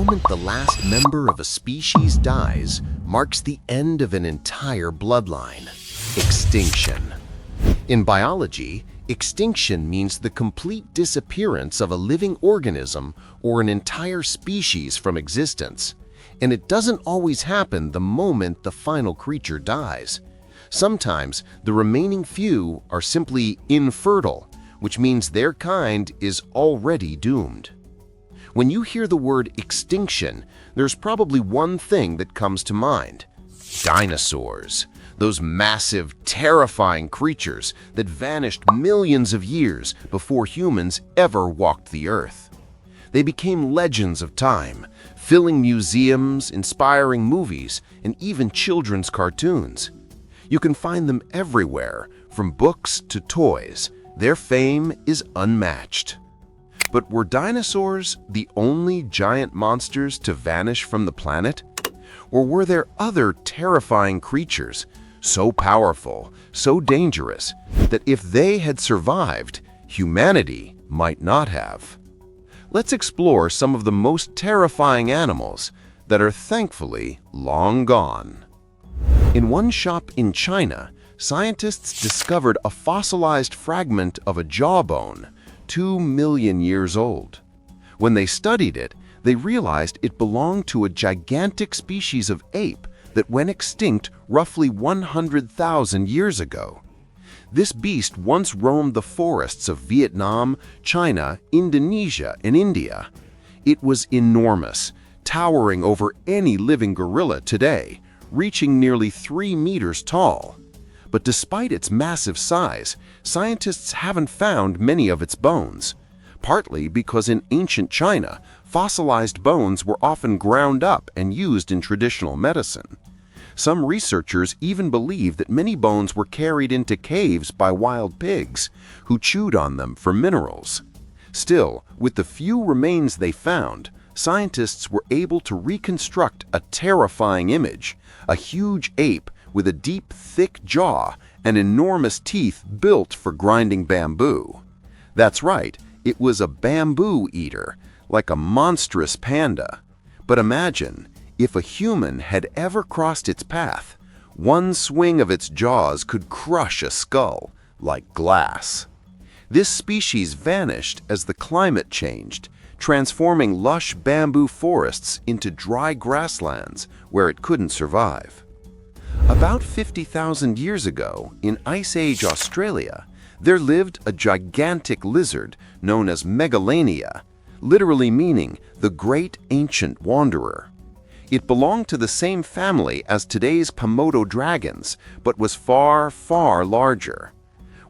moment the last member of a species dies marks the end of an entire bloodline. Extinction. In biology, extinction means the complete disappearance of a living organism or an entire species from existence. And it doesn't always happen the moment the final creature dies. Sometimes the remaining few are simply infertile, which means their kind is already doomed. When you hear the word extinction, there's probably one thing that comes to mind: dinosaurs. Those massive, terrifying creatures that vanished millions of years before humans ever walked the earth. They became legends of time, filling museums, inspiring movies, and even children's cartoons. You can find them everywhere, from books to toys. Their fame is unmatched. But were dinosaurs the only giant monsters to vanish from the planet? Or were there other terrifying creatures, so powerful, so dangerous, that if they had survived, humanity might not have? Let's explore some of the most terrifying animals that are thankfully long gone. In one shop in China, scientists discovered a fossilized fragment of a jawbone 2 million years old. When they studied it, they realized it belonged to a gigantic species of ape that went extinct roughly 100,000 years ago. This beast once roamed the forests of Vietnam, China, Indonesia, and India. It was enormous, towering over any living gorilla today, reaching nearly 3 meters tall. But despite its massive size, scientists haven't found many of its bones, partly because in ancient China, fossilized bones were often ground up and used in traditional medicine. Some researchers even believe that many bones were carried into caves by wild pigs, who chewed on them for minerals. Still, with the few remains they found, scientists were able to reconstruct a terrifying image: a huge ape with a deep, thick jaw and enormous teeth built for grinding bamboo. That's right, it was a bamboo eater, like a monstrous panda. But imagine, if a human had ever crossed its path, one swing of its jaws could crush a skull like glass. This species vanished as the climate changed, transforming lush bamboo forests into dry grasslands where it couldn't survive. About 50,000 years ago, in Ice Age Australia, there lived a gigantic lizard known as Megalania, literally meaning the Great Ancient Wanderer. It belonged to the same family as today's Komodo dragons, but was far, far larger.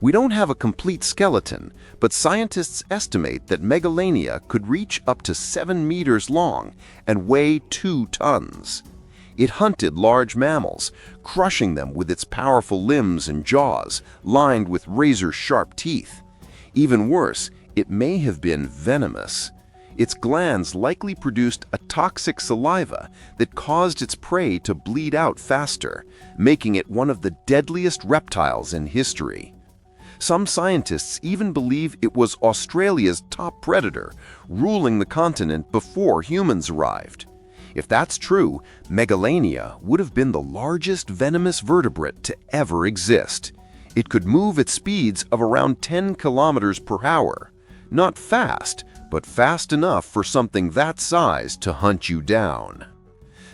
We don't have a complete skeleton, but scientists estimate that Megalania could reach up to 7 meters long and weigh 2 tons. It hunted large mammals, crushing them with its powerful limbs and jaws, lined with razor-sharp teeth. Even worse, it may have been venomous. Its glands likely produced a toxic saliva that caused its prey to bleed out faster, making it one of the deadliest reptiles in history. Some scientists even believe it was Australia's top predator, ruling the continent before humans arrived. If that's true, Megalania would have been the largest venomous vertebrate to ever exist. It could move at speeds of around 10 kilometers per hour. Not fast, but fast enough for something that size to hunt you down.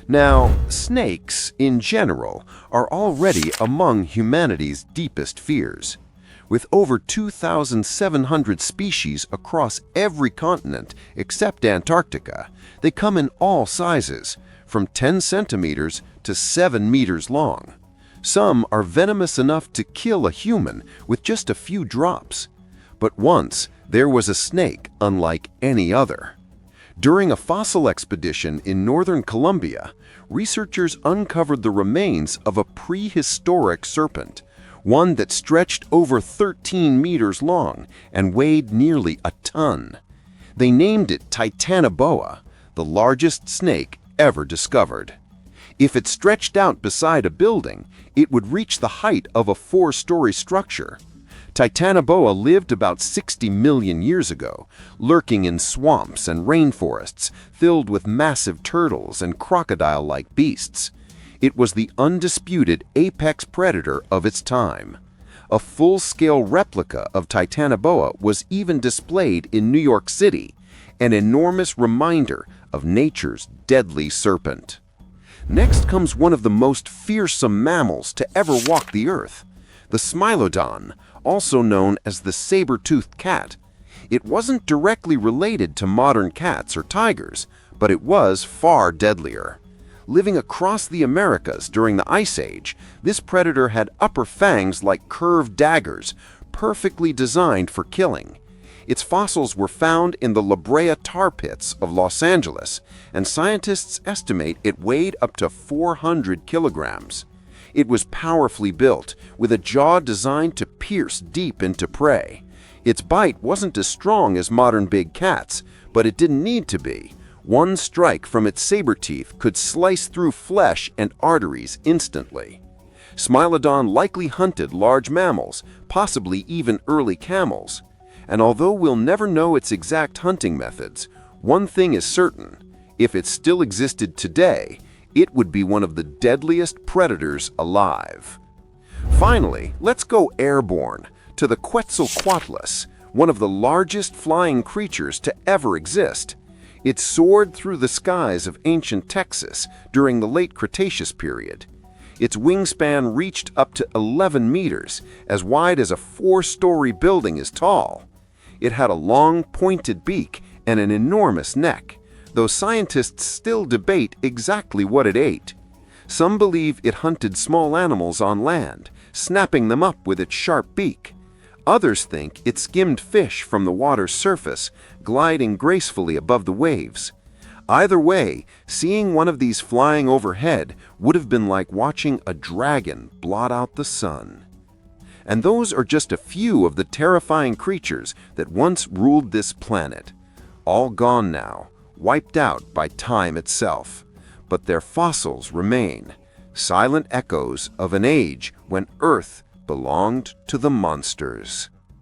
Now, snakes, in general, are already among humanity's deepest fears. With over 2,700 species across every continent except Antarctica, they come in all sizes, from 10 centimeters to 7 meters long. Some are venomous enough to kill a human with just a few drops. But once, there was a snake unlike any other. During a fossil expedition in northern Colombia, researchers uncovered the remains of a prehistoric serpent, one that stretched over 13 meters long and weighed nearly a ton. They named it Titanoboa, the largest snake ever discovered. If it stretched out beside a building, it would reach the height of a 4-story structure. Titanoboa lived about 60 million years ago, lurking in swamps and rainforests filled with massive turtles and crocodile-like beasts. It was the undisputed apex predator of its time. A full-scale replica of Titanoboa was even displayed in New York City, an enormous reminder of nature's deadly serpent. Next comes one of the most fearsome mammals to ever walk the earth, the Smilodon, also known as the saber-toothed cat. It wasn't directly related to modern cats or tigers, but it was far deadlier. Living across the Americas during the Ice Age, this predator had upper fangs like curved daggers, perfectly designed for killing. Its fossils were found in the La Brea tar pits of Los Angeles, and scientists estimate it weighed up to 400 kilograms. It was powerfully built, with a jaw designed to pierce deep into prey. Its bite wasn't as strong as modern big cats, but it didn't need to be. One strike from its saber teeth could slice through flesh and arteries instantly. Smilodon likely hunted large mammals, possibly even early camels. And although we'll never know its exact hunting methods, one thing is certain: if it still existed today, it would be one of the deadliest predators alive. Finally, let's go airborne to the Quetzalcoatlus, one of the largest flying creatures to ever exist. It soared through the skies of ancient Texas during the late Cretaceous period. Its wingspan reached up to 11 meters, as wide as a 4-story building is tall. It had a long, pointed beak and an enormous neck, though scientists still debate exactly what it ate. Some believe it hunted small animals on land, snapping them up with its sharp beak. Others think it skimmed fish from the water's surface, gliding gracefully above the waves. Either way, seeing one of these flying overhead would have been like watching a dragon blot out the sun. And those are just a few of the terrifying creatures that once ruled this planet. All gone now, wiped out by time itself. But their fossils remain, silent echoes of an age when Earth belonged to the monsters.